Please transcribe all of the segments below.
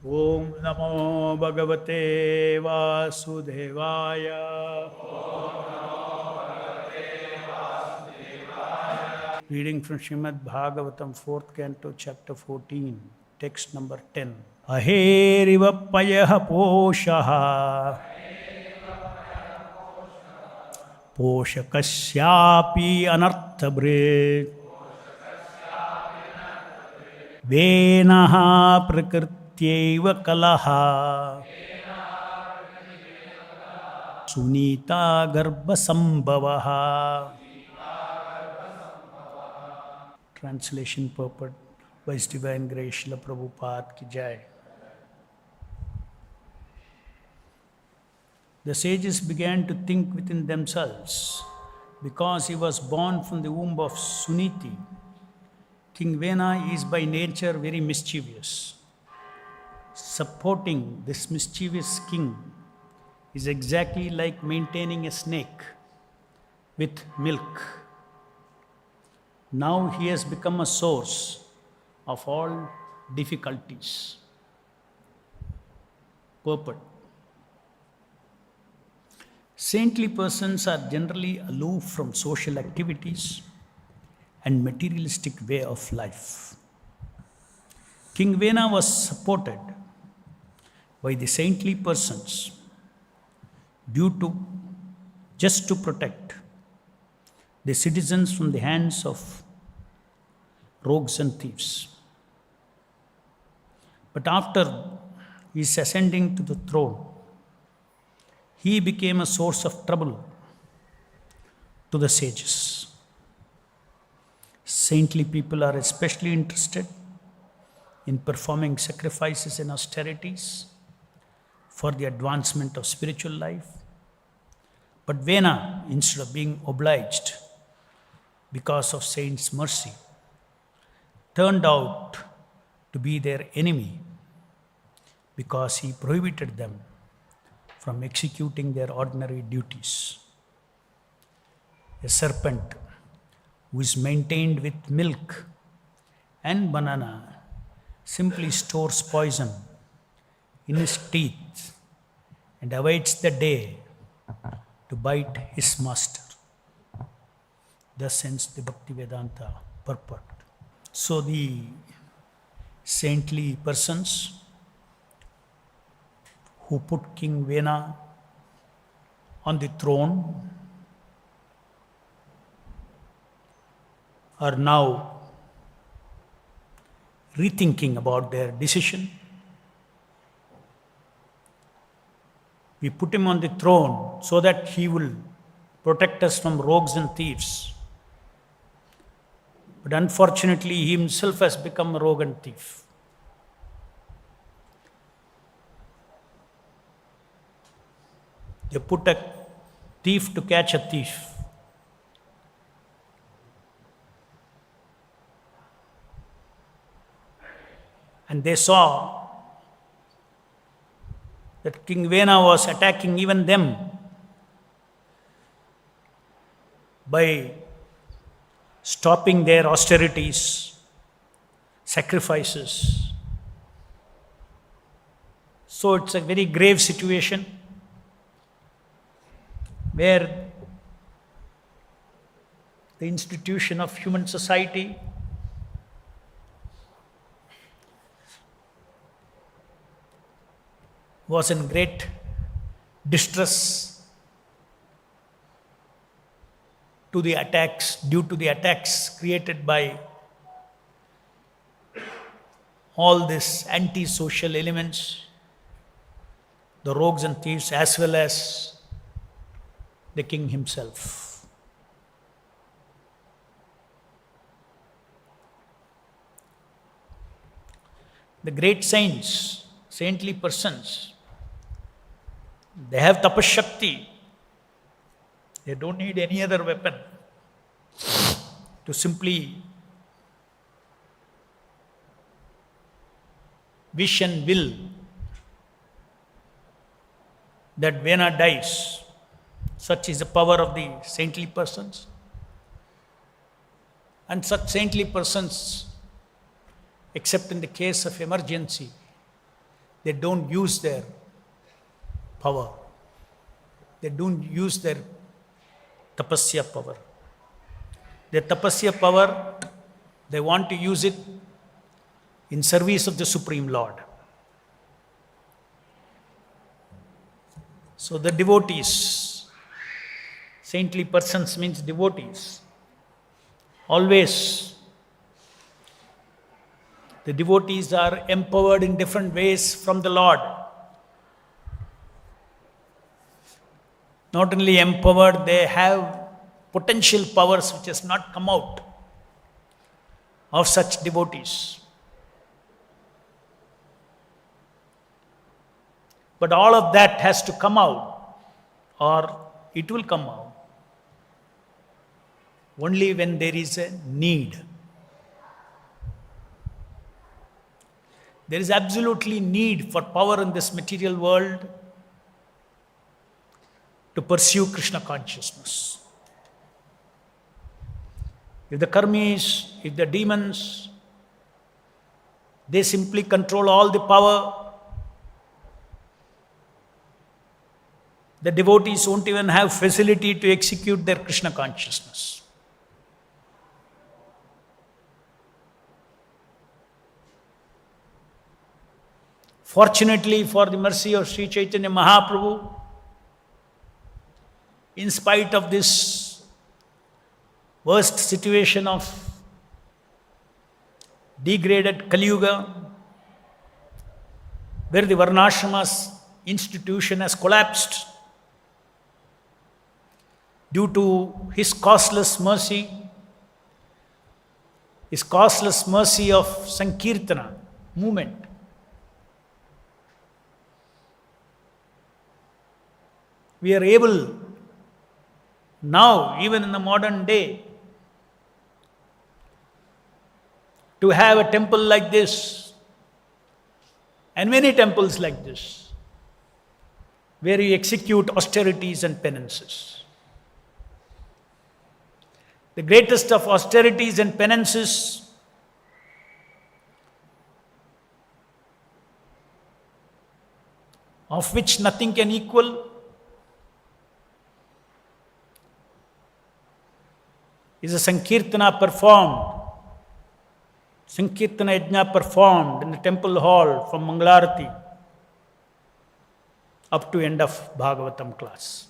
Om Namo Bhagavate Vasudevaya. Reading from Srimad Bhagavatam, 4th Canto, Chapter 14, text number 10. Aheriva payaha poshaha poshakasyapi anarthabrit venaha prakrityeva kalaha sunita garbha sambhavaha. Translation purport by His Divine Grace Srila Prabhupada ki jai. The sages began to think within themselves, because he was born from the womb of Suniti. King Vena is by nature very mischievous. Supporting this mischievous king is exactly like maintaining a snake with milk. Now he has become a source of all difficulties. Purport. Saintly persons are generally aloof from social activities and materialistic way of life. King Vena was supported by the saintly persons just to protect the citizens from the hands of rogues and thieves. But after his ascending to the throne, he became a source of trouble to the sages. Saintly people are especially interested in performing sacrifices and austerities for the advancement of spiritual life. But Vena, instead of being obliged because of saints' mercy, turned out to be their enemy because he prohibited them from executing their ordinary duties. A serpent who is maintained with milk and banana simply stores poison in his teeth and awaits the day to bite his master. Thus ends the Bhaktivedanta purport. So the saintly persons who put King Vena on the throne are now rethinking about their decision. We put him on the throne so that he will protect us from rogues and thieves. But unfortunately, he himself has become a rogue and thief. They put a thief to catch a thief. And they saw that King Vena was attacking even them by stopping their austerities, sacrifices. So it's a very grave situation where the institution of human society was in great distress due to the attacks created by all these anti-social elements, the rogues and thieves, as well as the king himself. The great saints, saintly persons, they have tapashakti. They don't need any other weapon to simply wish and will that Vena dies. Such is the power of the saintly persons. And such saintly persons, except in the case of emergency, they don't use their power. They don't use their tapasya power. Their tapasya power, they want to use it in service of the Supreme Lord. So the devotees, saintly persons means devotees, always the devotees are empowered in different ways from the Lord. Not only empowered, they have potential powers which has not come out of such devotees. But all of that has to come out, or it will come out only when there is a need. There is absolutely need for power in this material world to pursue Krishna consciousness. If the karmis, if the demons, they simply control all the power, the devotees won't even have facility to execute their Krishna consciousness. Fortunately, for the mercy of Sri Chaitanya Mahaprabhu, in spite of this worst situation of degraded Kali Yuga, where the Varnashrama's institution has collapsed, due to his causeless mercy of Sankirtana movement. We are able now, even in the modern day, to have a temple like this and many temples like this, where you execute austerities and penances. The greatest of austerities and penances of which nothing can equal is a Sankirtana Yajna performed in the temple hall from Mangalarati up to end of Bhagavatam class.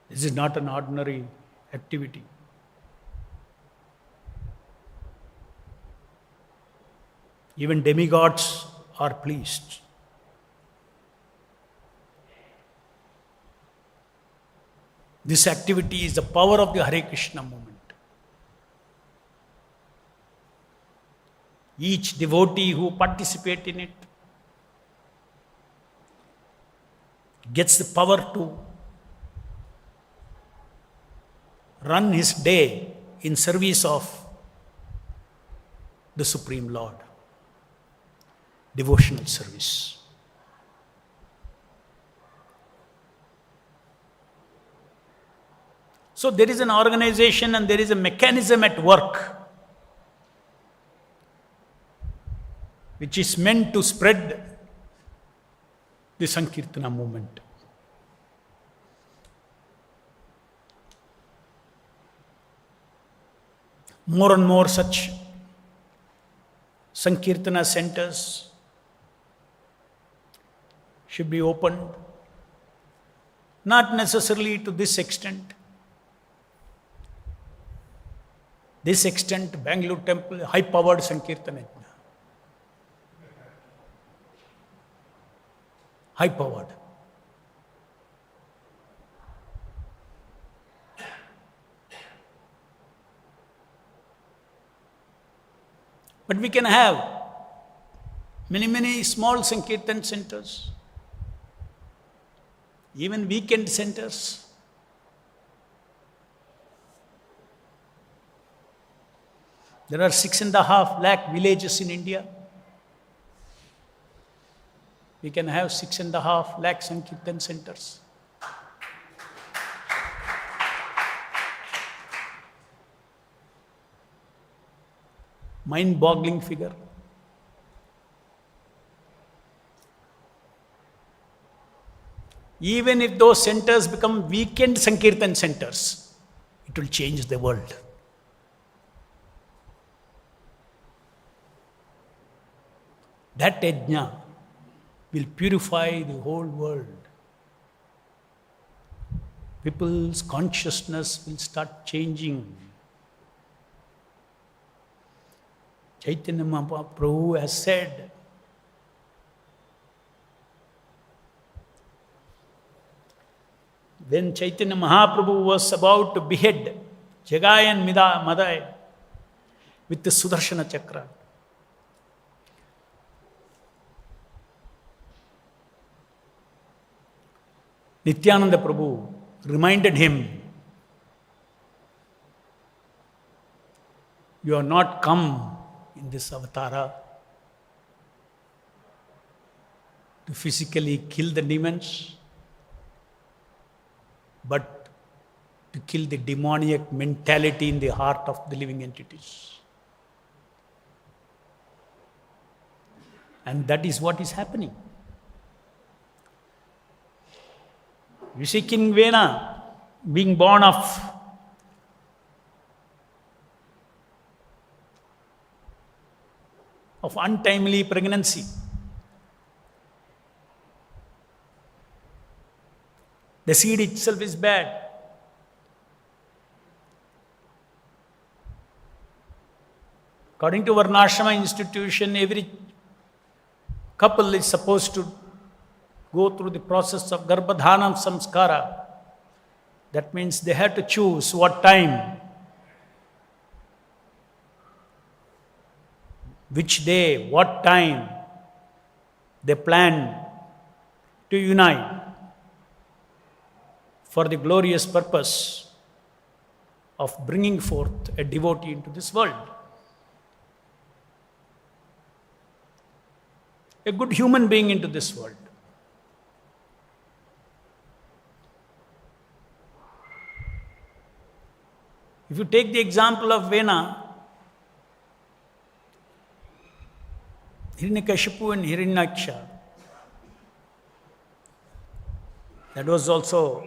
This is not an ordinary activity. Even demigods are pleased. This activity is the power of the Hare Krishna movement. Each devotee who participates in it gets the power to run his day in service of the Supreme Lord. Devotional service. So there is an organization and there is a mechanism at work which is meant to spread the Sankirtana movement. More and more such Sankirtana centers should be opened, not necessarily to this extent. This extent, Bangalore temple, high-powered Sankirtana. High-powered. But we can have many small Sankirtan centers, even weekend centers. There are 6.5 lakh villages in India. We can have 6.5 lakh Sankirtan centers. Mind-boggling figure. Even if those centers become weekend Sankirtan centers, it will change the world. That yajna will purify the whole world. People's consciousness will start changing. Chaitanya Mahaprabhu has said, when Chaitanya Mahaprabhu was about to behead Jagai and Madai with the Sudarshana Chakra, Nityananda Prabhu reminded him, you have not come in this avatara to physically kill the demons, but to kill the demoniac mentality in the heart of the living entities. And that is what is happening. You see King Vena being born of untimely pregnancy. The seed itself is bad. According to Varnashrama institution, every couple is supposed to go through the process of Garbhadhanam Samskara. That means they have to choose what time, which day, what time they plan to unite for the glorious purpose of bringing forth a devotee into this world. A good human being into this world. If you take the example of Vena, Hiranyakashipu and Hiranyaksha, that was also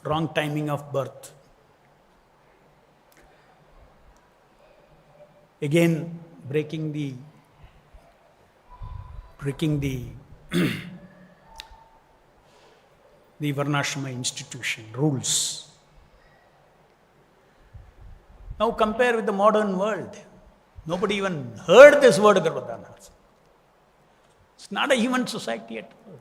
wrong timing of birth. Again, breaking the the Varnashrama institution rules. Now compare with the modern world. Nobody even heard this word Garbhadhana. It's not a human society at all.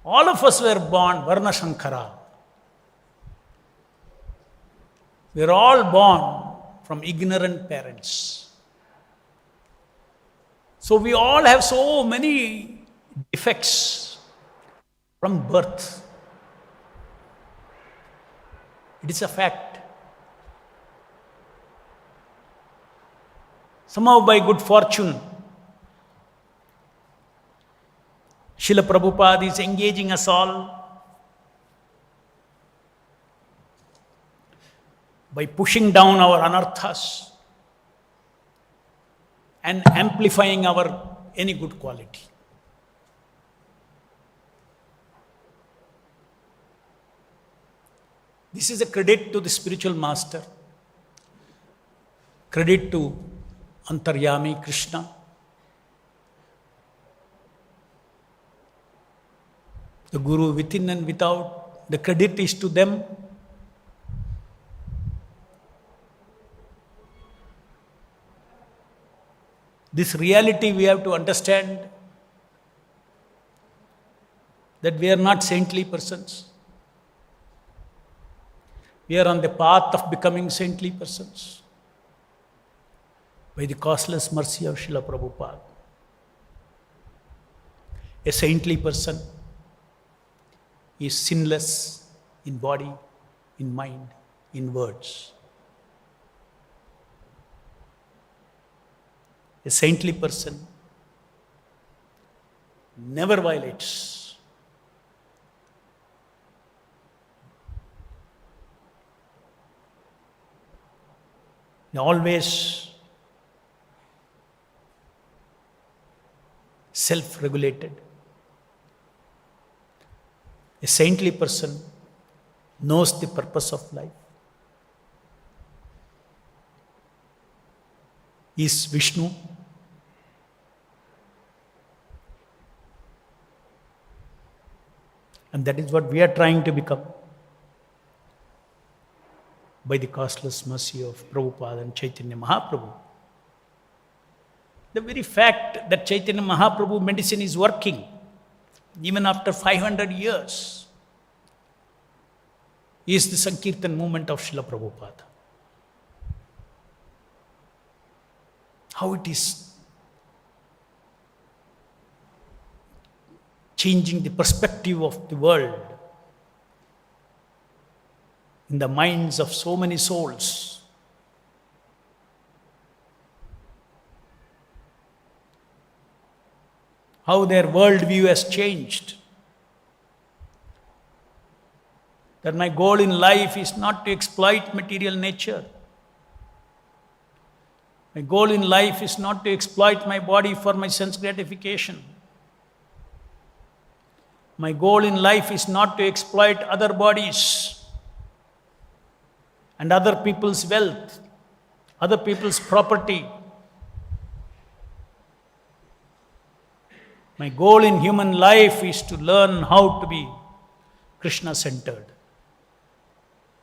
All of us were born Varna Shankara. We are all born from ignorant parents. So we all have so many defects from birth. It is a fact. Somehow by good fortune, Srila Prabhupada is engaging us all by pushing down our anarthas and amplifying our any good quality. This is a credit to the spiritual master, credit to Antaryami Krishna, the Guru within and without, the credit is to them. This reality we have to understand, that we are not saintly persons. We are on the path of becoming saintly persons by the causeless mercy of Srila Prabhupada. A saintly person is sinless in body, in mind, in words. A saintly person never violates. They always self-regulated, A saintly person knows the purpose of life. Is Vishnu. And that is what we are trying to become by the costless mercy of Prabhupada and Chaitanya Mahaprabhu. The very fact that Chaitanya Mahaprabhu medicine is working, even after 500 years, is the Sankirtan movement of Srila Prabhupada. How it is changing the perspective of the world in the minds of so many souls. How their worldview has changed. That my goal in life is not to exploit material nature. My goal in life is not to exploit my body for my sense gratification. My goal in life is not to exploit other bodies and other people's wealth, other people's property. My goal in human life is to learn how to be Krishna-centered,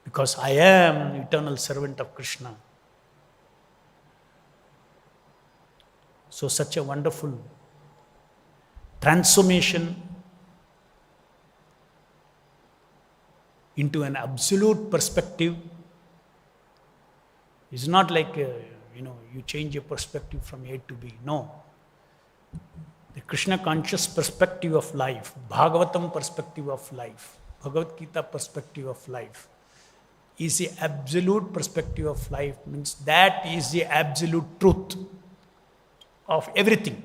because I am the eternal servant of Krishna. So such a wonderful transformation into an absolute perspective is not like, you change your perspective from A to B. No. The Krishna conscious perspective of life, Bhagavatam perspective of life, Bhagavad Gita perspective of life is the absolute perspective of life. Means that is the absolute truth of everything.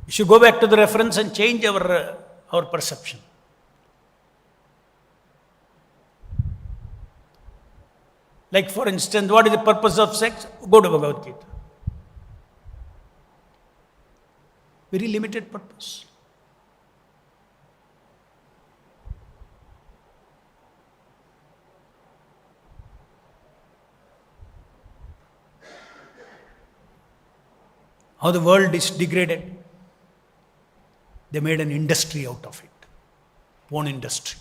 We should go back to the reference and change our perception. Like for instance, what is the purpose of sex? Go to Bhagavad Gita. Very limited purpose. How the world is degraded. They made an industry out of it. Porn industry.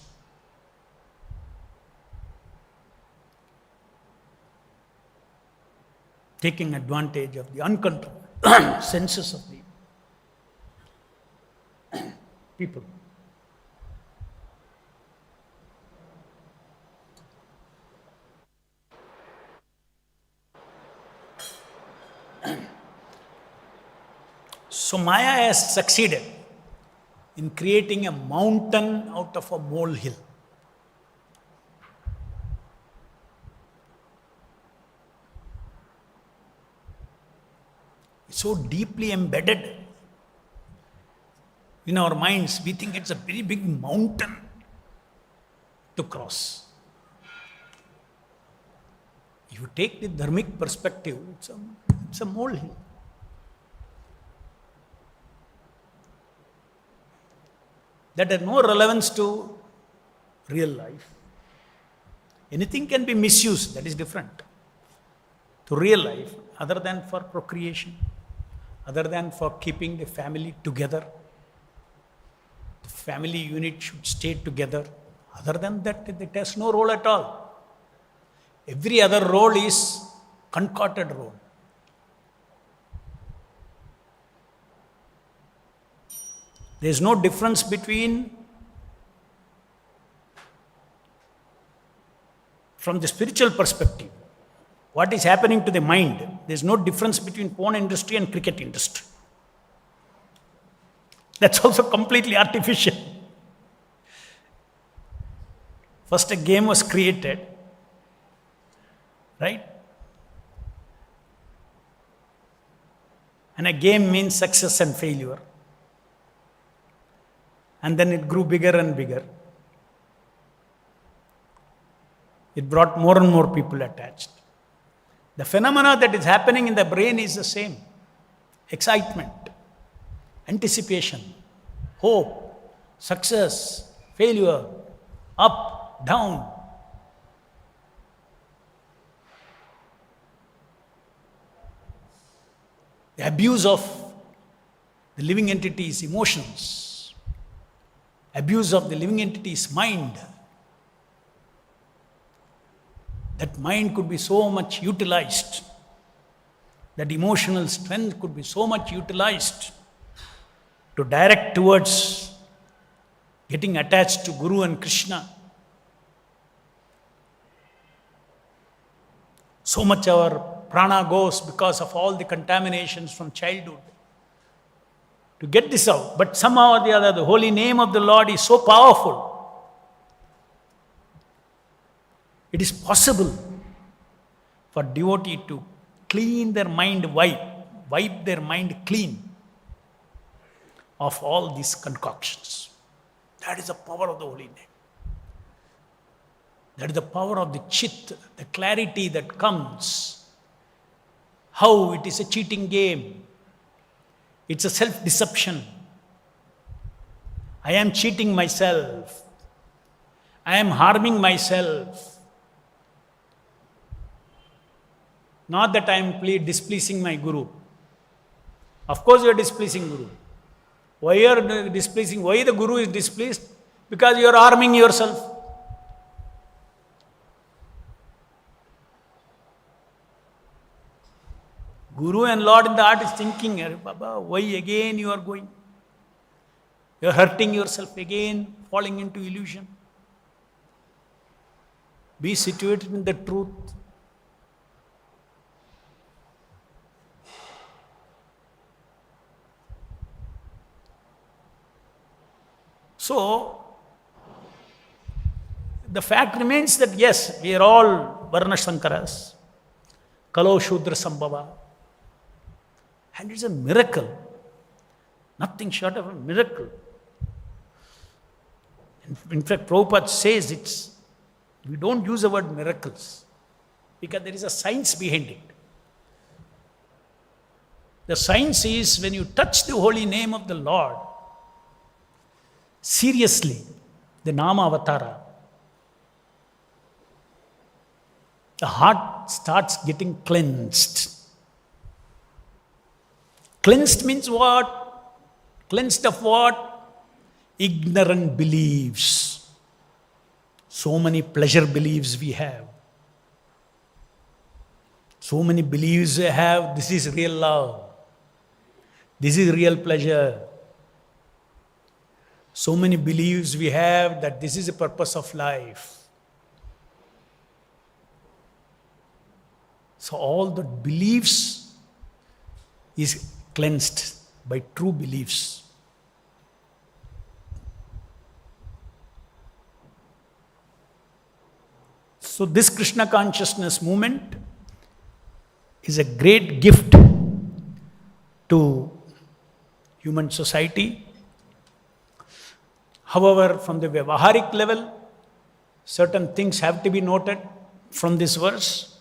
Taking advantage of the uncontrolled senses of the people. So Maya has succeeded in creating a mountain out of a molehill. It's so deeply embedded in our minds, we think it's a very big mountain to cross. If you take the dharmic perspective, it's a molehill. That has no relevance to real life. Anything can be misused, that is different. To real life, other than for procreation, other than for keeping the family together. The family unit should stay together. Other than that, it has no role at all. Every other role is concocted role. There is no difference between, from the spiritual perspective, what is happening to the mind. There is no difference between porn industry and cricket industry. That's also completely artificial. First a game was created, right? And a game means success and failure. And then it grew bigger and bigger. It brought more and more people attached. The phenomena that is happening in the brain is the same. excitement, anticipation, hope, success, failure, up, down. The abuse of the living entity's emotions, abuse of the living entity's mind. That mind could be so much utilized, that emotional strength could be so much utilized to direct towards getting attached to Guru and Krishna. So much our prana goes because of all the contaminations from childhood to get this out. But somehow or the other, the holy name of the Lord is so powerful. It is possible for devotee to clean their mind, wipe their mind clean of all these concoctions. That is the power of the holy name. That is the power of the chit, the clarity that comes. How it is a cheating game. It's a self-deception. I am cheating myself. I am harming myself. Not that I am displeasing my Guru. Of course you are displeasing Guru. Why you are displeasing? Why the Guru is displeased? Because you are harming yourself. Guru and Lord in the heart is thinking, Baba, why again you are going? You are hurting yourself again, falling into illusion. Be situated in the truth. So, the fact remains that yes, we are all Varna Shankaras, Kalo Shudra Sambhava. And it's a miracle. Nothing short of a miracle. In fact, Prabhupada says we don't use the word miracles because there is a science behind it. The science is when you touch the holy name of the Lord, seriously, the Nama Avatara, the heart starts getting cleansed. Cleansed means what? Cleansed of what? Ignorant beliefs. So many pleasure beliefs we have. So many beliefs we have, this is real love. This is real pleasure. So many beliefs we have that this is the purpose of life. So all the beliefs is cleansed by true beliefs. So this Krishna consciousness movement is a great gift to human society. However, from the Vyavaharic level, certain things have to be noted from this verse,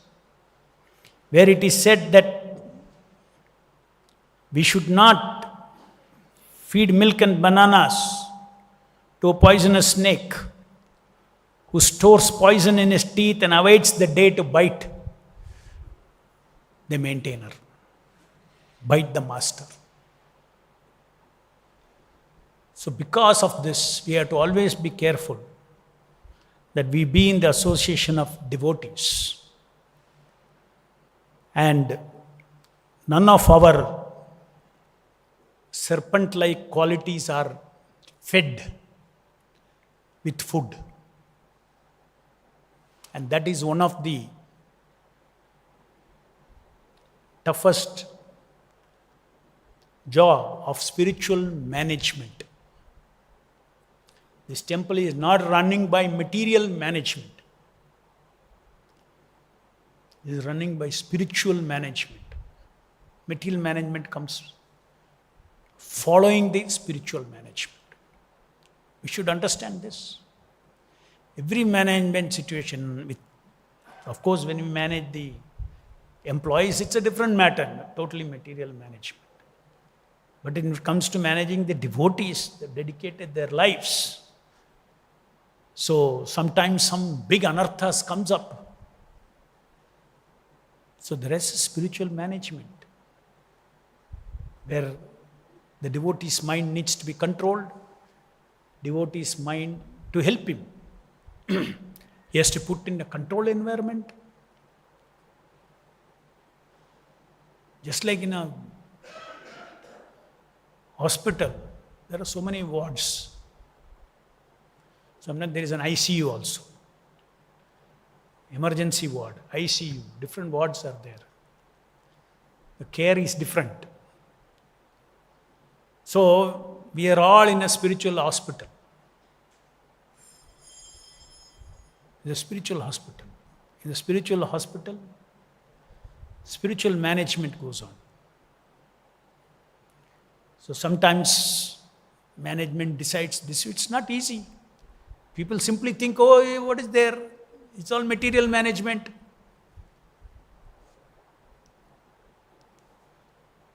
where it is said that we should not feed milk and bananas to a poisonous snake who stores poison in his teeth and awaits the day to bite the maintainer, bite the master. So because of this, we have to always be careful that we be in the association of devotees. And none of our serpent-like qualities are fed with food. And that is one of the toughest job of spiritual management. This temple is not running by material management. It is running by spiritual management. Material management comes following the spiritual management. We should understand this. Every management situation, of course, when we manage the employees, it's a different matter, totally material management. But when it comes to managing the devotees, they dedicated their lives. So sometimes some big anarthas comes up. So there is spiritual management where the devotee's mind needs to be controlled, devotee's mind to help him. He has to put in a controlled environment. Just like in a hospital, there are so many wards. Sometimes there is an ICU also. Emergency ward, ICU, different wards are there. The care is different. So, we are all in a spiritual hospital. It's a spiritual hospital. In the spiritual hospital, spiritual management goes on. So sometimes management decides this. It's not easy. People simply think, oh, what is there? It's all material management.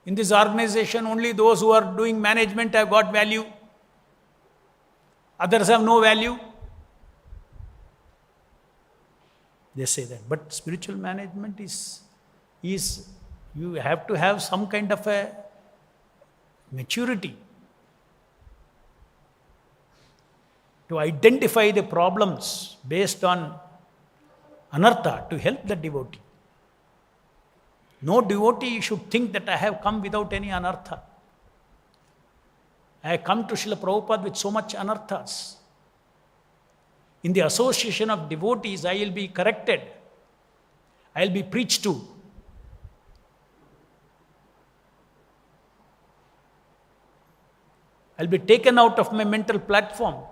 In this organization, only those who are doing management have got value. Others have no value. They say that. But spiritual management is you have to have some kind of a maturity to identify the problems based on anartha to help the devotee. No devotee should think that I have come without any anartha. I have come to Srila Prabhupada with so much anarthas. In the association of devotees, I will be corrected. I will be preached to. I will be taken out of my mental platform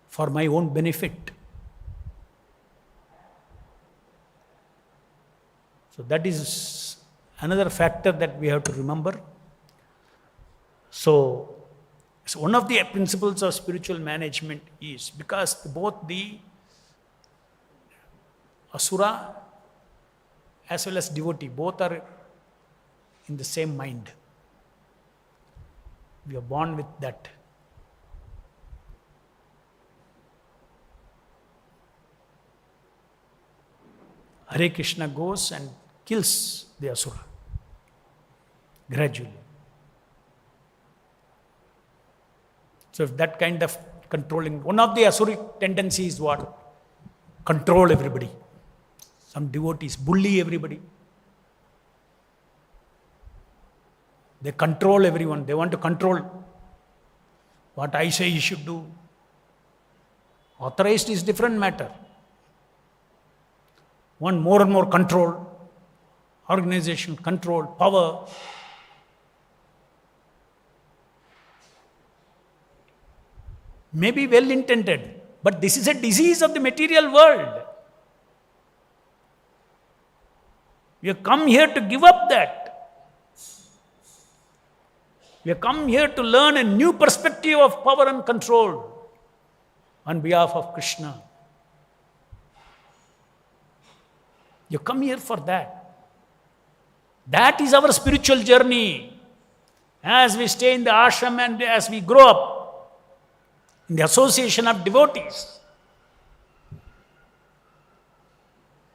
for my own benefit. So that is another factor that we have to remember. So one of the principles of spiritual management is because both the asura as well as devotee, both are in the same mind. We are born with that. Hare Krishna goes and kills the asura gradually. So if that kind of controlling, one of the asuric tendencies is what? Control everybody. Some devotees bully everybody. They control everyone. They want to control what I say you should do. Authorized is different matter. Want more and more control, organization, control, power. Maybe well intended, but this is a disease of the material world. We have come here to give up that. We have come here to learn a new perspective of power and control on behalf of Krishna. You come here for that. That is our spiritual journey. As we stay in the ashram and as we grow up in the association of devotees,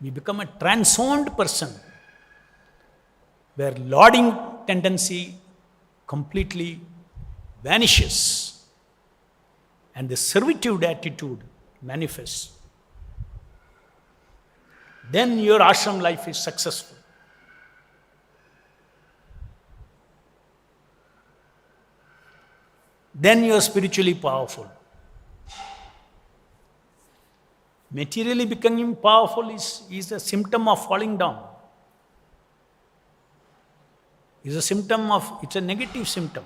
we become a transformed person where lauding tendency completely vanishes and the servitude attitude manifests. Then your ashram life is successful. Then you are spiritually powerful. Materially becoming powerful is a symptom of falling down. It's a negative symptom.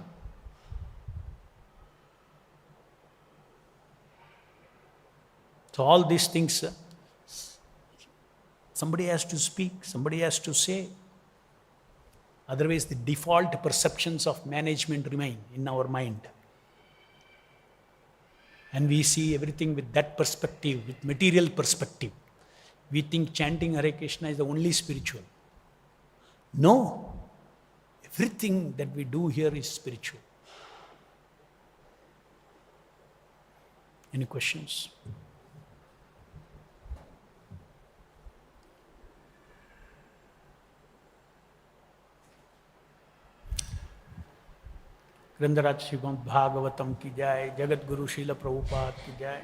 So all these things, somebody has to speak, somebody has to say. Otherwise, the default perceptions of management remain in our mind. And we see everything with that perspective, with material perspective. We think chanting Hare Krishna is the only spiritual. No. Everything that we do here is spiritual. Any questions? ग्रंथराज Shrimad Bhagavatam की जय, जगत गुरु श्रील प्रभुपाद की जय।